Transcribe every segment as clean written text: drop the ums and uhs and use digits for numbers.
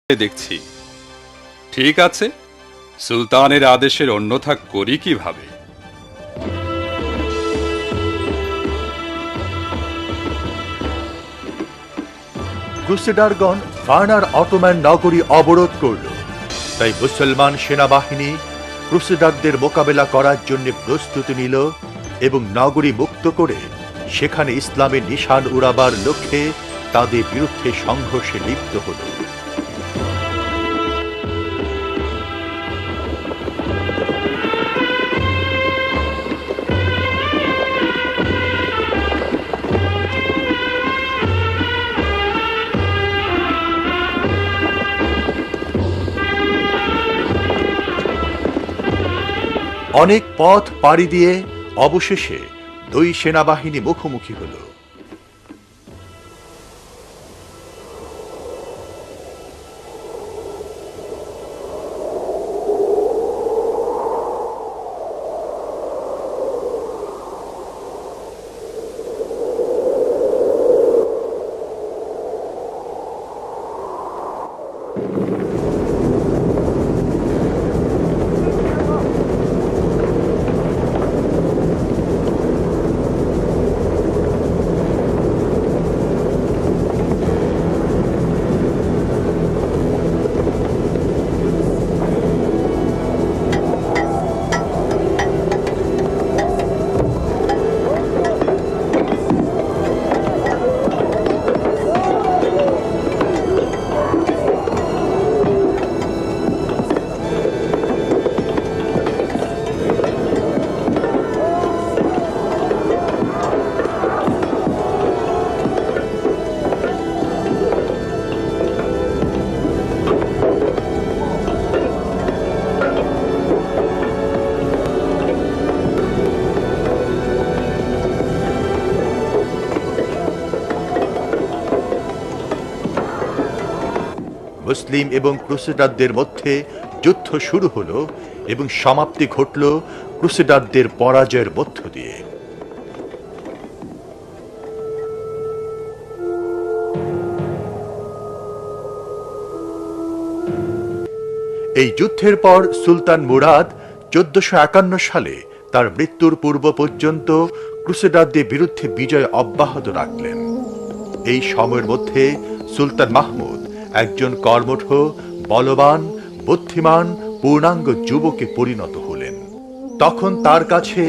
দেখছি। ঠিক আছে, সুলতানের আদেশের অন্যথা করি কিভাবে? ক্রুসেডারগণ ভার্নার অটোম্যান নগরী অবরোধ করল। তাই মুসলমান সেনাবাহিনী ক্রুসেডারদের মোকাবেলা করার জন্য প্রস্তুতি নিল এবং নগরী মুক্ত করে সেখানে ইসলামের নিশান উড়াবার লক্ষ্যে তাদের বিরুদ্ধে সংঘর্ষে লিপ্ত হল। অনেক পথ পাড়ি দিয়ে অবশেষে দুই সেনাবাহিনী মুখোমুখি হল। মুসলিম এবং ক্রুসেডারদের মধ্যে যুদ্ধ শুরু হলো এবং সমাপ্তি ঘটল ক্রুসেডারদের পরাজয়ের মধ্য দিয়ে। এই যুদ্ধের পর সুলতান মুরাদ 1451 সালে তার মৃত্যুর পূর্ব পর্যন্ত ক্রুসেডারদের বিরুদ্ধে বিজয় অব্যাহত রাখলেন। এই সময়ের মধ্যে সুলতান মাহমুদ একজন কর্মঠ, বলবান, বুদ্ধিমান, পূর্ণাঙ্গ যুবকে পরিণত হলেন। তখন তার কাছে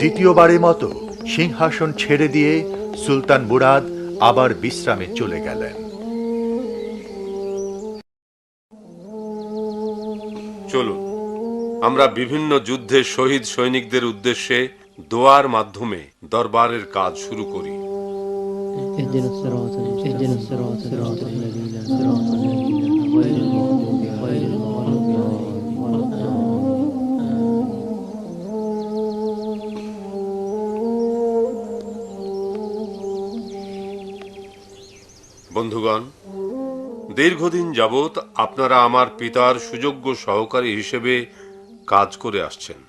দ্বিতীয়বারের মতো সিংহাসন ছেড়ে দিয়ে সুলতান মুরাদ আবার বিশ্রামে চলে গেলেন। চলুন আমরা বিভিন্ন যুদ্ধে শহীদ সৈনিকদের উদ্দেশ্যে দোয়ার মাধ্যমে দরবারের কাজ শুরু করি। বন্ধুগণ, দীর্ঘদিন যাবৎ আপনারা আমার পিতার সুযোগ্য সহকারী হিসেবে কাজ করে আসছেন।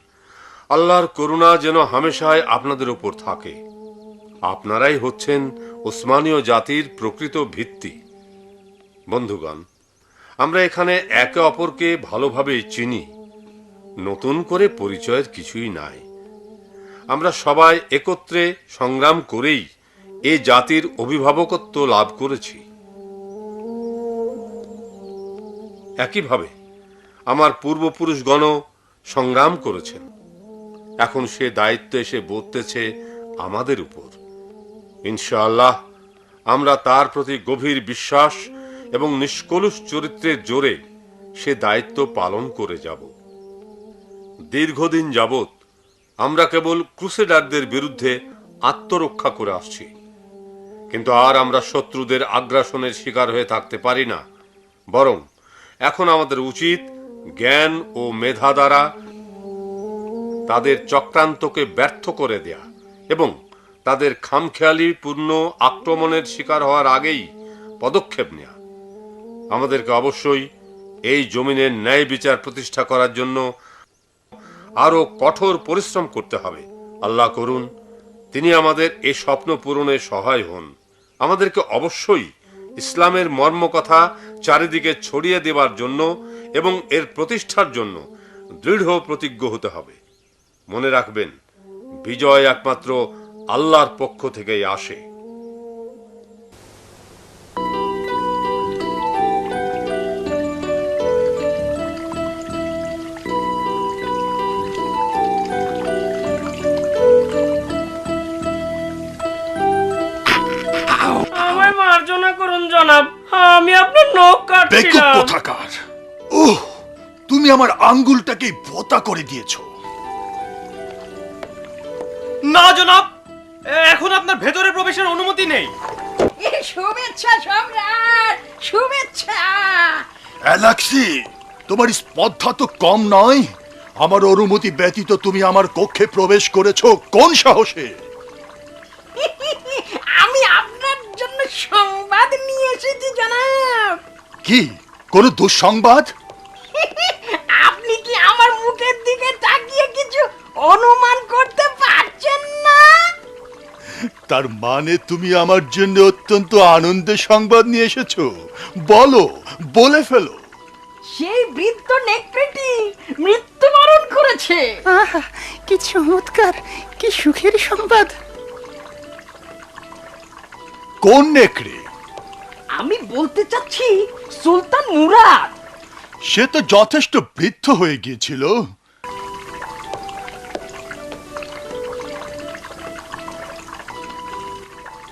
আল্লাহর করুণা যেন হামেশাই আপনাদের উপর থাকে। আপনারাই হচ্ছেন উসমানীয় জাতির প্রকৃত ভিত্তি। বন্ধুগণ, আমরা এখানে একে অপরকে ভালোভাবে চিনি, নতুন করে পরিচয়ের কিছুই নাই। আমরা সবাই একত্রে সংগ্রাম করেই এ জাতির অভিভাবকত্ব লাভ করেছি। একইভাবে আমার পূর্বপুরুষগণ সংগ্রাম করেছেন। এখন সে দায়িত্ব এসে বর্তেছে আমাদের উপর। ইনশাআল্লাহ আমরা তার প্রতি গভীর বিশ্বাস এবং নিষ্কলুষ চরিত্রের জোরে সে দায়িত্ব পালন করে যাব। দীর্ঘদিন যাবৎ আমরা কেবল ক্রুসেডারদের বিরুদ্ধে আত্মরক্ষা করে আসছি, কিন্তু আর আমরা শত্রুদের আগ্রাসনের শিকার হয়ে থাকতে পারি না। বরং এখন আমাদের উচিত জ্ঞান ও মেধা দ্বারা তাদের চক্রান্তকে ব্যর্থ করে দেয়া এবং তাদের খামখেয়ালিপূর্ণ আক্রমণের শিকার হওয়ার আগেই পদক্ষেপ নেয়া। আমাদেরকে অবশ্যই এই জমিনের ন্যায় বিচার প্রতিষ্ঠা করার জন্য আরো কঠোর পরিশ্রম করতে হবে। আল্লাহ করুন তিনি আমাদের এই স্বপ্ন পূরণে সহায় হন। আমাদেরকে অবশ্যই ইসলামের মর্মকথা চারিদিকে ছড়িয়ে দেবার জন্য এবং এর প্রতিষ্ঠার জন্য দৃঢ় প্রতিজ্ঞ হতে হবে। মনে রাখবেন, বিজয় একমাত্র আল্লাহর পক্ষ থেকেই আসে। আমায় মার্জনা করুন জনাব, আমি আপনার নখ বেকুব কাটছিলাম। কোথাকার! ওহ, তুমি আমার আঙ্গুলটাকে ভোঁতা করে দিয়েছো। না জনাব, এখন আপনার ভেতরে প্রবেশের অনুমতি নেই। শুভেচ্ছা সম্রাট, শুভেচ্ছা। অ্যালেক্সি, তোমার স্পর্ধা তো কম নয়। আমার অনুমতি ব্যতীত তুমি আমার কক্ষে প্রবেশ করেছো কোন সাহসে? আমি আপনার জন্য সংবাদ নিয়ে এসেছি জনাব। কি কোন দুঃসংবাদ? আপনি কি আমার মুখের দিকে তাকিয়ে কিছু অনুমান করতে পারছেন না? তার মানে তুমি আমার জন্য অত্যন্ত আনন্দের সংবাদ নিয়ে এসেছো। বলো, বলে ফেলো। সেই বৃদ্ধ নেকড়েটি মৃত্যুবরণ করেছে। আহা, কি চমৎকার, কি সুখের সংবাদ। কোন নেকড়ে? আমি বলতে চাচ্ছি সুলতান মুরাদ। সে তো যথেষ্ট বৃদ্ধ হয়ে গিয়েছিল।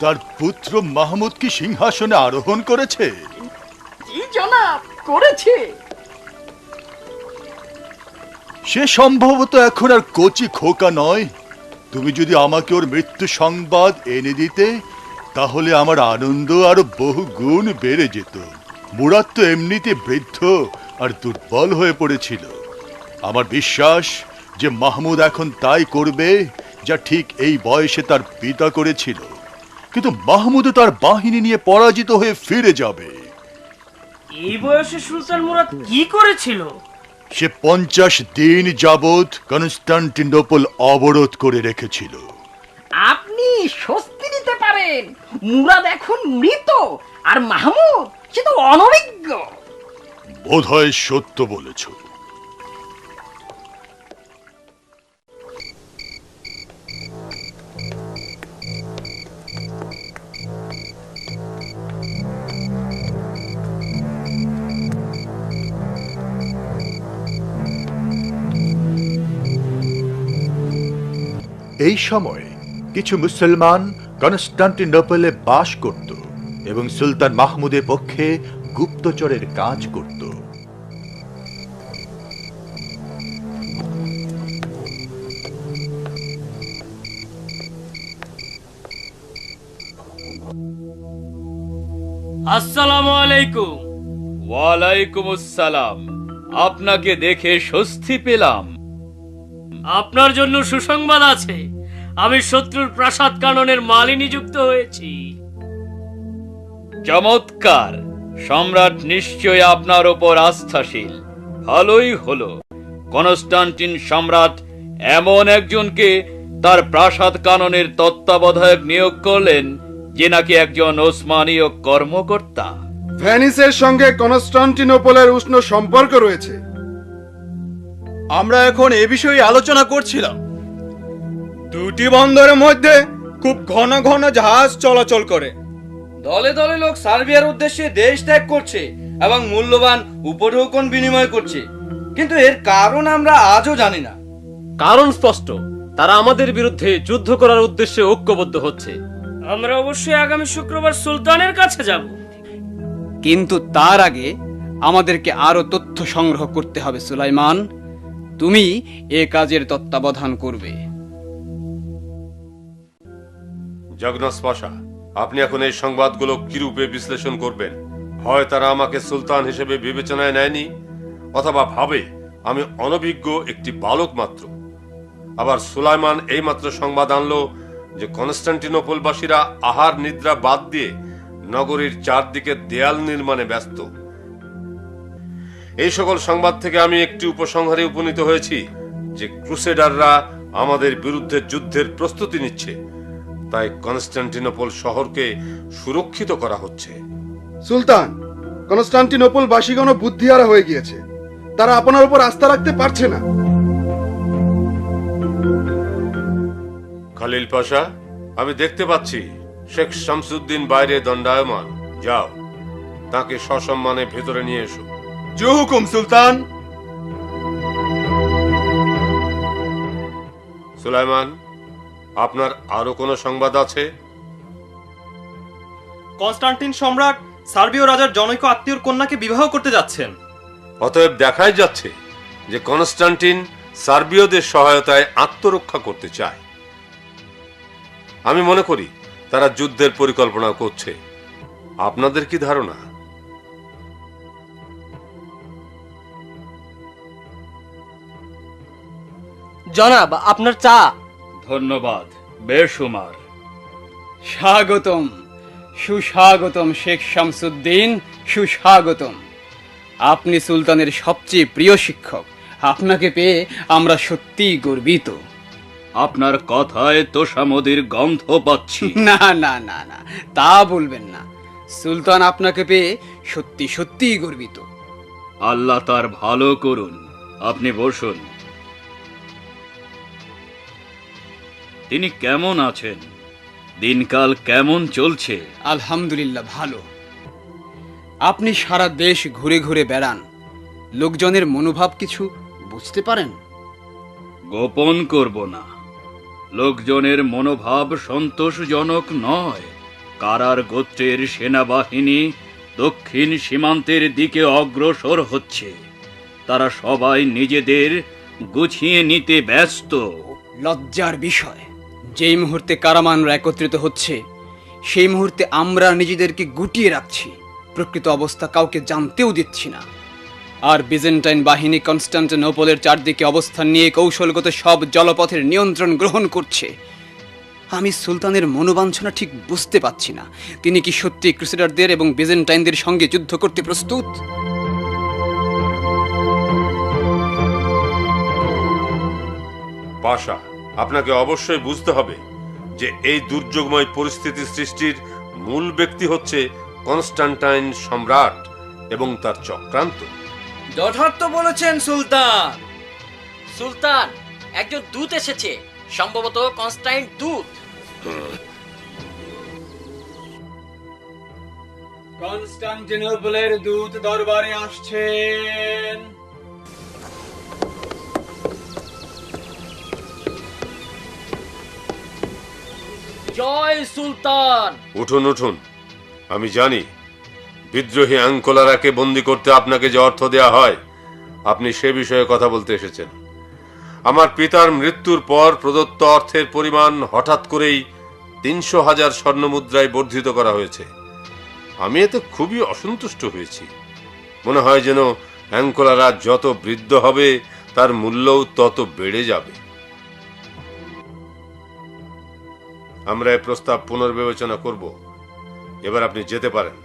তার পুত্র মাহমুদ কি সিংহাসনে আরোহণ করেছে? জি জনাব, করেছে। সে সম্ভবত এখন আর কচি খোকা নয়। তুমি যদি আমাকে ওর মৃত্যু সংবাদ এনে দিতে, তাহলে আমার আনন্দ আরো বহু গুণ বেড়ে যেত। মুরাদ তো এমনিতে বৃদ্ধ আর দুর্বল হয়ে পড়েছিল। আমার বিশ্বাস যে মাহমুদ এখন তাই করবে যা ঠিক এই বয়সে তার পিতা করেছিল। কিন্তু মাহমুদও তার বাহিনী নিয়ে পরাজিত হয়ে ফিরে যাবে। এই বয়সে সুলতান মুরাদ কি করেছিল? সে 50 দিন যাবৎ কনস্টান্টিনোপল অবরোধ করে রেখেছিল। আপনি স্বস্তি নিতে পারেন, মুরাদ এখন মৃত আর মাহমুদ সে তো অনভিজ্ঞ। বোধহয় সত্য বলেছ। এই সময়ে কিছু মুসলমান কনস্টান্টিনোপলে বাস করত এবং সুলতান মাহমুদের পক্ষে গুপ্তচরের কাজ করত। আসসালামু আলাইকুম। ওয়ালাইকুম আসসালাম। আপনাকে দেখে স্বস্তি পেলাম। আপনার জন্য সুসংবাদ আছে, আমি শত্রুর প্রাসাদ কাননের মালি নিযুক্ত হয়েছি। চমৎকার! সম্রাট নিশ্চয় আপনার ওপর আস্থাশীল। ভালোই হলো, কনস্টান্টিন সম্রাট এমন একজনকে তার প্রাসাদ কাননের তত্ত্বাবধায়ক নিয়োগ করলেন যে নাকি একজন ওসমানীয় কর্মকর্তা। ভেনিসের সঙ্গে কনস্টান্টিনোপলের উষ্ণ সম্পর্ক রয়েছে। আমরা এখন এ বিষয়ে আলোচনা করছিলাম। দুটি বন্দরের মধ্যে খুব ঘন ঘন জাহাজ চলাচল করে। দলে দলে লোক সার্বিয়ার উদ্দেশ্যে দেশ ত্যাগ করছে এবং মূল্যবান উপঢৌকন বিনিময় করছে, কিন্তু এর কারণ আমরা আজও জানি না। কারণ স্পষ্ট, তারা আমাদের বিরুদ্ধে যুদ্ধ করার উদ্দেশ্যে ঐক্যবদ্ধ হচ্ছে। আমরা অবশ্যই আগামী শুক্রবার সুলতানের কাছে যাব। কিন্তু তার আগে আমাদেরকে আরো তথ্য সংগ্রহ করতে হবে। সুলাইমান, তুমি এ কাজের তত্ত্বাবধান করবে। জগন্নাথ পাশা, আপনি এখন এই সংবাদগুলো কিরূপে বিশ্লেষণ করবেন? হয় তারা আমাকে সুলতান হিসেবে বিবেচনায় নেয়নি, অথবা ভাবে আমি অনভিজ্ঞ একটি বালক মাত্র। আবার সুলাইমান এই মাত্র সংবাদ আনলো যে কনস্টান্টিনোপলবাসীরা আহার নিদ্রা বাদ দিয়ে নগরীর চারদিকে দেয়াল নির্মাণে ব্যস্ত। এই সকল সংবাদ থেকে আমি একটি উপসংহারে উপনীত হয়েছি যে ক্রুসেডাররা আমাদের বিরুদ্ধে যুদ্ধের প্রস্তুতি নিচ্ছে, তাই কনস্টান্টিনোপল শহরকে সুরক্ষিত করা হচ্ছে। সুলতান, কনস্টান্টিনোপল বাসীগণ বুদ্ধিহারা হয়ে গিয়েছে। তারা আপনার উপর আস্থা রাখতে পারছে না। খালিল পাশা, আমি দেখতে পাচ্ছি শেখ শামসুদ্দিন বাইরে দণ্ডায়মান। যাও, তাকে সসম্মানে ভেতরে নিয়ে এসো। জো হুকুম সুলতান। সুলাইমান, আপনার আরো কোনো সংবাদ আছে? কনস্টান্টিন সম্রাট সার্বীয় রাজার জনৈক আত্মীয়র কন্যাকে বিবাহ করতে যাচ্ছেন। অতএব দেখাই যাচ্ছে যে কনস্টান্টিন সার্বীয়দের সহায়তায় আত্মরক্ষা করতে চায়। আমি মনে করি তারা যুদ্ধের পরিকল্পনা করছে। আপনাদের কি ধারণা? জনাব, আপনার চা। ধন্যবাদ বেশুমার। স্বাগতম, সুস্বাগতম শেখ শামসুদ্দিন, সুস্বাগতম। আপনি সুলতানের সবচেয়ে প্রিয় শিক্ষক। আপনাকে পেয়ে আমরা সত্যিই গর্বিত। আপনার কথায় তোষামদির গন্ধ পাচ্ছি। না না না না, তা বলবেন না। সুলতান আপনাকে পেয়ে সত্যি সত্যিই গর্বিত। আল্লাহ তার ভালো করুন। আপনি বসুন। তিনি কেমন আছেন? দিনকাল কেমন চলছে? আলহামদুলিল্লাহ ভালো। আপনি সারা দেশ ঘুরে ঘুরে বেড়ান, লোকজনের মনোভাব কিছু বুঝতে পারেন? গোপন করব না, লোকজনের মনোভাব সন্তোষজনক নয়। কারার গোত্রের সেনাবাহিনী দক্ষিণ সীমান্তের দিকে অগ্রসর হচ্ছে। তারা সবাই নিজেদের গুছিয়ে নিতে ব্যস্ত। লজ্জার বিষয়, যেই মুহূর্তে কারামানরা একত্রিত হচ্ছে সেই মুহূর্তে আমরা নিজেদেরকে গুটিয়ে রাখছি, প্রকৃত অবস্থা কাউকে জানতেও দিচ্ছি না। আর বিজেন্টাইন বাহিনী কনস্টান্টিনোপলের চারদিকে অবস্থান নিয়ে কৌশলগত সব জলপথের নিয়ন্ত্রণ গ্রহণ করছে। আমি সুলতানের মনোবাঞ্ছনা ঠিক বুঝতে পারছি না। তিনি কি সত্যি ক্রুসেডারদের এবং বিজেন্টাইনদের সঙ্গে যুদ্ধ করতে প্রস্তুত? পাশা, আপনাকে অবশ্যই বুঝতে হবে যে এই দুর্যোগময় পরিস্থিতি সৃষ্টির মূল ব্যক্তি হচ্ছে কনস্টান্টাইন সম্রাট এবং তার চক্রান্ত। যথার্থ বলেছেন সুলতান। সুলতান, একজন দূত এসেছে, সম্ভবত কনস্টাইন দূত। কনস্টান্টিনোপলের দূত দরবারে আসছেন। জয় সুলতান। উঠুন উঠুন, আমি জানি বিদ্রোহী আঙ্কোলারাকে বন্দী করতে আপনাকে যে অর্থ দেয়া হয়, আপনি সে বিষয়ে কথা বলতে এসেছেন। আমার পিতার মৃত্যুর পর প্রদত্ত অর্থের পরিমাণ হঠাৎ করেই ৩০০,০০০ স্বর্ণমুদ্রায় বর্ধিত করা হয়েছে। আমি এতে খুবই অসন্তুষ্ট হয়েছি। মনে হয় যেন অ্যাঙ্কোলারা যত বৃদ্ধ হবে তার মূল্যও তত বেড়ে যাবে। আমরা এই প্রস্তাব পুনর্বিবেচনা করব। এবার আপনি যেতে পারেন।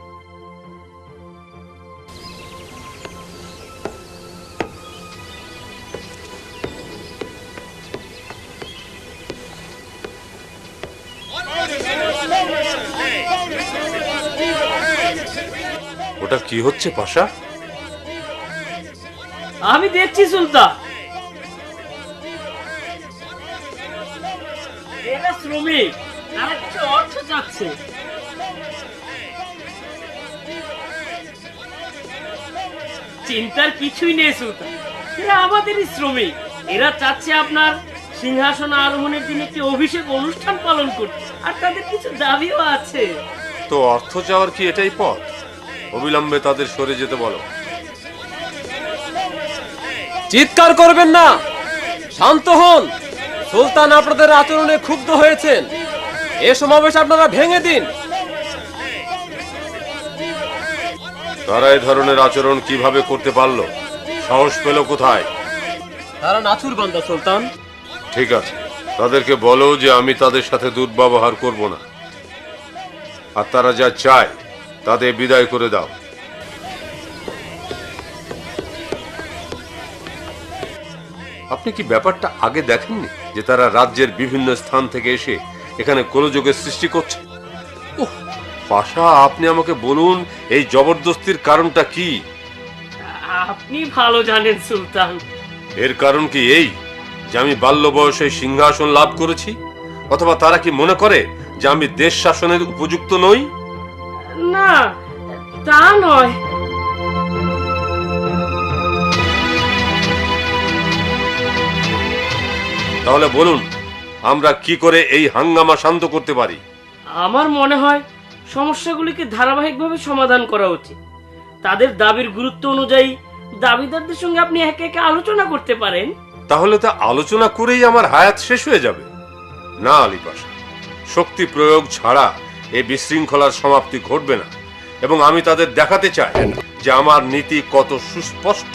ওটা কি হচ্ছে পাশা? আমি দেখছি সুলতান। এরা শ্রমিক, তারা কিছু অর্থ চাচ্ছে। চিন্তার কিছুই নেই সুলতান, এরা আমাদেরই শ্রমিক। এরা চাচ্ছে আপনার সিংহাসন আরোহণের দিন একটি অভিষেক অনুষ্ঠান পালন করতে, আর তাদের কিছু দাবিও আছে। তো অর্থ চাওয়ার কি এটাই পথ? অবিলম্বে তাদের সরে যেতে বলো। চিৎকার করবেন না, শান্ত হন। সুলতান আপনাদের আচরণে ক্ষুব্ধ হয়েছেন। এ সমাবেশ আপনারা ভেঙে দিন। তারা এই ধরনের আচরণ কিভাবে করতে পারলো? সাহস পেল কোথায়? তারা নাছুর বান্দা সুলতান। ঠিক আছে, তাদেরকে বলো যে আমি তাদের সাথে দুর্ব্যবহার করব না, আর তারা যা চায় তাদের বিদায় করে দাও। আপনি কি ব্যাপারটা আগে দেখেননি যে তারা রাজ্যের বিভিন্ন স্থান থেকে এসে এখানে গোলযোগের সৃষ্টি করছে? পাশা, আপনি আমাকে বলুন এই জবরদস্তির কারণটা কি? আপনি ভালো জানেন সুলতান। এর কারণ কি এই যে আমি বাল্য বয়সে সিংহাসন লাভ করেছি? অথবা তারা কি মনে করে যে আমি দেশ শাসনের উপযুক্ত নই? না, তা নয়। তাহলে বলুন, আমরা কি করে এই হাঙ্গামা শান্ত করতে পারি? আমার মনে হয় সমস্যাগুলিকে ধারাবাহিকভাবে সমাধান করা উচিত। তাদের দাবির গুরুত্ব অনুযায়ী দাবিদারদের সঙ্গে আপনি একে একে আলোচনা করতে পারেন। তাহলে তা আলোচনা করেই আমার হায়াত শেষ হয়ে যাবে? না আলী পাশা, শক্তি প্রয়োগ ছাড়া এই বিশৃঙ্খলার সমাপ্তি ঘটবে না। এবং আমি তাদের দেখাতে চাই যে আমার নীতি কত সুস্পষ্ট।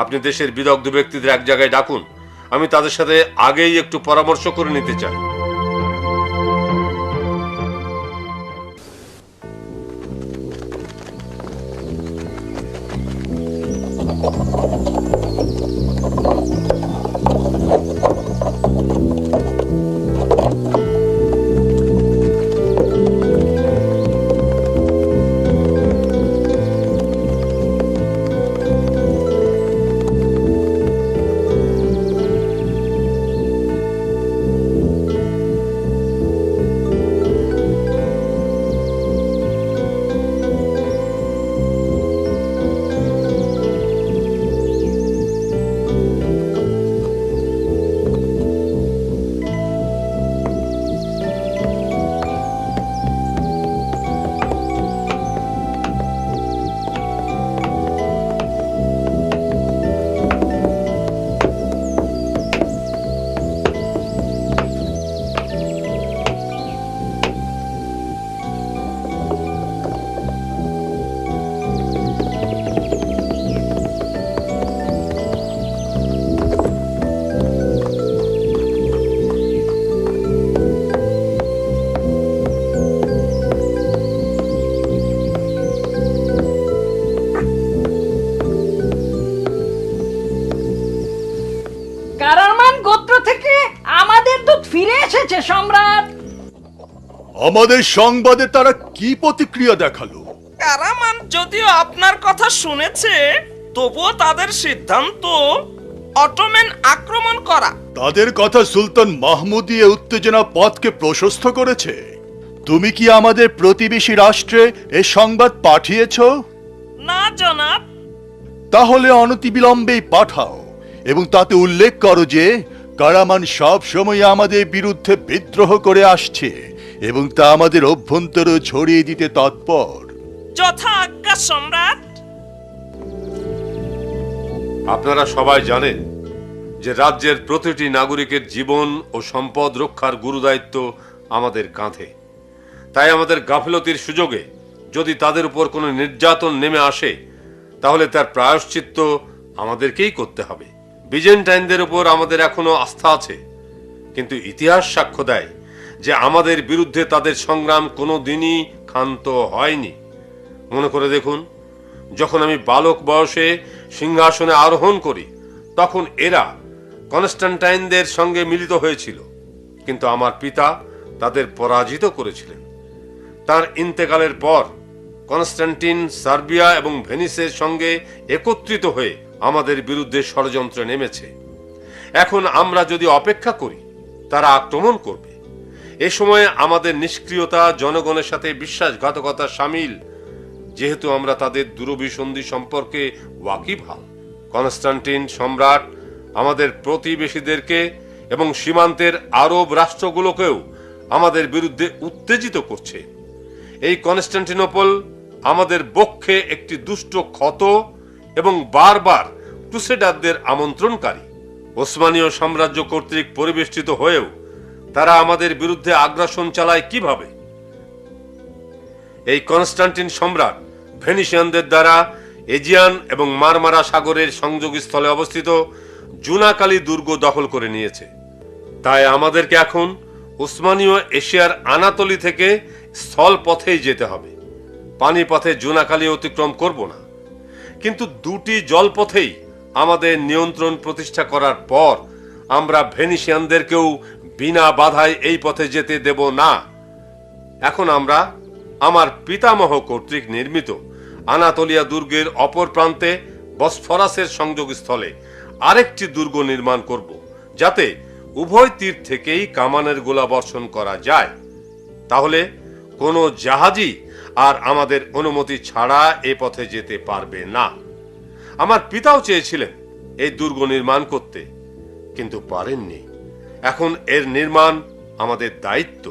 আপনি দেশের বিদগ্ধ ব্যক্তিদের এক জায়গায় ডাকুন, আমি তাদের সাথে আগেই একটু পরামর্শ করে নিতে চাই। কারামান গোত্র থেকে আমাদের দূত ফিরে এসেছে সম্রাট। আমাদের সংবাদে তারা কি প্রতিক্রিয়া দেখালো? কারামান যদিও আপনার কথা শুনেছে, তবুও তাদের সিদ্ধান্ত অটোমান আক্রমণ করা। তাদের কথা সুলতান মাহমুদ উত্তেজনা পথকে প্রশস্ত করেছে। তুমি কি আমাদের প্রতিবেশী রাষ্ট্রে এ সংবাদ পাঠিয়েছ? না জনাব। তাহলে অনতিবিলম্বেই পাঠাও এবং তাতে উল্লেখ করো যে কারামান সব সময় আমাদের বিরুদ্ধে বিদ্রোহ করে আসছে এবং তা আমাদের অভ্যন্তরে ছড়িয়ে দিতে তৎপর। যথা আজ্ঞা সম্রাট। আপনারা সবাই জানেন যে রাজ্যের প্রতিটি নাগরিকের জীবন ও সম্পদ রক্ষার গুরুদায়িত্ব আমাদের কাঁধে। তাই আমাদের গাফিলতির সুযোগে যদি তাদের উপর কোনো নির্যাতন নেমে আসে, তাহলে তার প্রায়শ্চিত্ত আমাদেরকেই করতে হবে। বিজেন্টাইনদের উপর আমাদের এখনো আস্থা আছে, কিন্তু ইতিহাস সাক্ষ্য দেয় যে আমাদের বিরুদ্ধে তাদের সংগ্রাম কোনো দিনই ক্ষান্ত হয়নি। মনে করে দেখুন, যখন আমি বালক বয়সে সিংহাসনে আরোহণ করি, তখন এরা কনস্টান্টাইনদের সঙ্গে মিলিত হয়েছিল, কিন্তু আমার পিতা তাদের পরাজিত করেছিলেন। তার ইন্তেকালের পর কনস্টান্টিন সার্বিয়া এবং ভেনিসের সঙ্গে একত্রিত হয়ে আমাদের বিরুদ্ধে ষড়যন্ত্রে নেমেছে। এখন আমরা যদি অপেক্ষা করি, তারা আক্রমণ করবে। এ সময়ে আমাদের নিষ্ক্রিয়তা জনগণের সাথে বিশ্বাসঘাতকতা সামিল, যেহেতু আমরা তাদের দূরভিসন্ধি সম্পর্কে ওয়াকিবহাল। কনস্টান্টিন সম্রাট আমাদের প্রতিবেশীদেরকে এবং সীমান্তের আরব রাষ্ট্রগুলোকেও আমাদের বিরুদ্ধে উত্তেজিত করছে। এই কনস্টান্টিনোপল আমাদের বক্ষে একটি দুষ্ট ক্ষত এবং বারবার ক্রুসেডারদের আমন্ত্রণকারী। ওসমানীয় সাম্রাজ্য কর্তৃক পরিবেষ্টিত হয়েও তারা আমাদের বিরুদ্ধে আগ্রাসন চালায় কিভাবে? এই কনস্টান্টিন সম্রাট ভেনিসিয়ানদের দ্বারা এজিয়ান এবং মারমারা সাগরের সংযোগস্থলে অবস্থিত জুনাকালি দুর্গ দখল করে নিয়েছে। তাই আমাদেরকে এখন উসমানীয় এশিয়ার আনাতলি থেকে স্থল পথেই যেতে হবে। পানি পথে জুনাকালি অতিক্রম করব না, কিন্তু দুটি জলপথেই আমাদের নিয়ন্ত্রণ প্রতিষ্ঠা করার পর আমরা ভেনিসিয়ানদেরকেও বিনা বাধায় এই পথে যেতে দেব না। এখন আমরা আমার পিতামহ কর্তৃক নির্মিত আনাতোলিয়া দুর্গের অপর প্রান্তে বসফরাসের সংযোগস্থলে আরেকটি দুর্গ নির্মাণ করব, যাতে উভয় তীর থেকেই কামানের গোলা বর্ষণ করা যায়। তাহলে কোনো জাহাজই আর আমাদের অনুমতি ছাড়া এ পথে যেতে পারবে না। আমার পিতাও চেয়েছিলেন এই দুর্গ নির্মাণ করতে, কিন্তু পারেননি। এখন এর নির্মাণ আমাদের দায়িত্ব।